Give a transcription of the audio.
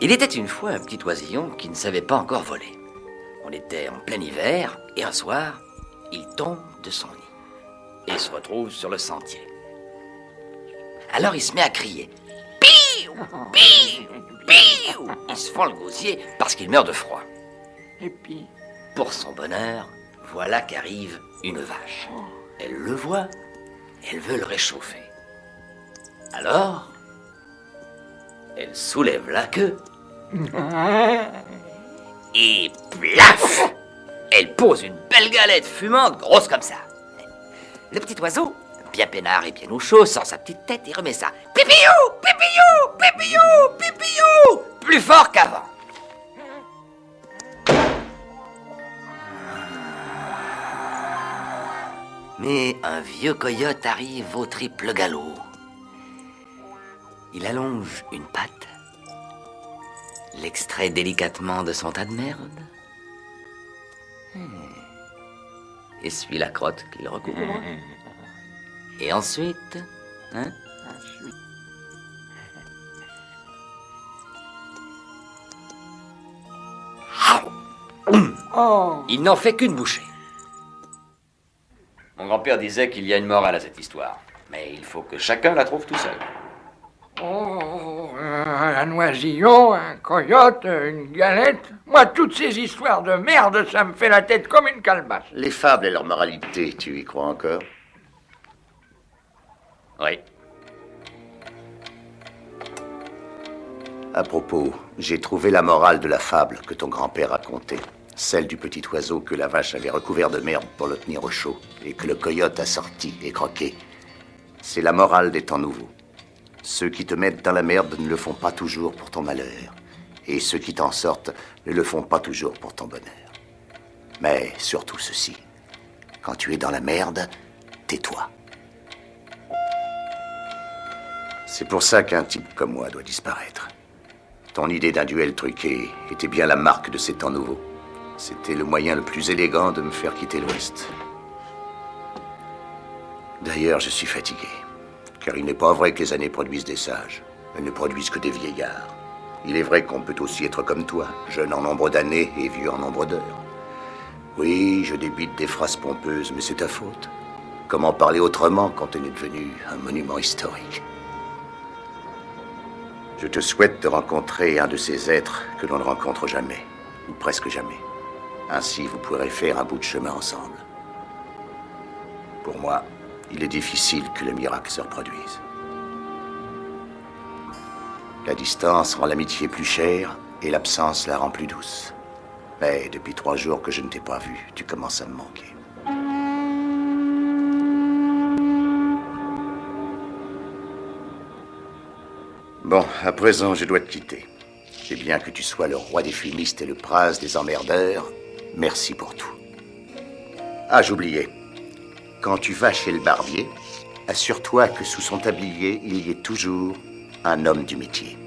Il était une fois un petit oisillon qui ne savait pas encore voler. On était en plein hiver, et un soir, il tombe de son nid et se retrouve sur le sentier. Alors il se met à crier. Piou, piou, piou. Il se fend le gosier parce qu'il meurt de froid. Et puis, Pour son bonheur, voilà qu'arrive une vache. Elle le voit, elle veut le réchauffer. Alors, elle soulève la queue et plaf! Elle pose une belle galette fumante, grosse comme ça. Le petit oiseau, bien peinard et bien au chaud, sort sa petite tête et remet ça. Pipiou, pipiou, pipiou, pipiou, plus fort qu'avant. Mais un vieux coyote arrive au triple galop. Il allonge une patte, l'extrait délicatement de son tas de merde, essuie la crotte qu'il recouvre, et ensuite, oh, il n'en fait qu'une bouchée. Mon grand-père disait qu'il y a une morale à cette histoire, mais il faut que chacun la trouve tout seul. un oisillon, un coyote, une galette. Moi, toutes ces histoires de merde, ça me fait la tête comme une calebasse. Les fables et leur moralité, tu y crois encore? Oui. À propos, j'ai trouvé la morale de la fable que ton grand-père racontait. Celle du petit oiseau que la vache avait recouvert de merde pour le tenir au chaud et que le coyote a sorti et croqué. C'est la morale des temps nouveaux. Ceux qui te mettent dans la merde ne le font pas toujours pour ton malheur. Et ceux qui t'en sortent ne le font pas toujours pour ton bonheur. Mais surtout ceci. Quand tu es dans la merde, tais-toi. C'est pour ça qu'un type comme moi doit disparaître. Ton idée d'un duel truqué était bien la marque de ces temps nouveaux. C'était le moyen le plus élégant de me faire quitter l'Ouest. D'ailleurs, je suis fatigué. Car il n'est pas vrai que les années produisent des sages. Elles ne produisent que des vieillards. Il est vrai qu'on peut aussi être comme toi, jeune en nombre d'années et vieux en nombre d'heures. Oui, je débite des phrases pompeuses, mais c'est ta faute. Comment parler autrement quand on est devenu un monument historique? Je te souhaite de rencontrer un de ces êtres que l'on ne rencontre jamais, ou presque jamais. Ainsi, vous pourrez faire un bout de chemin ensemble. Pour moi, il est difficile que le miracle se reproduise. La distance rend l'amitié plus chère et l'absence la rend plus douce. Mais depuis 3 jours que je ne t'ai pas vu, tu commences à me manquer. Bon, à présent, je dois te quitter. Et bien que tu sois le roi des fumistes et le prince des emmerdeurs, merci pour tout. Ah, j'oubliais. Quand tu vas chez le barbier, assure-toi que sous son tablier, il y ait toujours un homme du métier.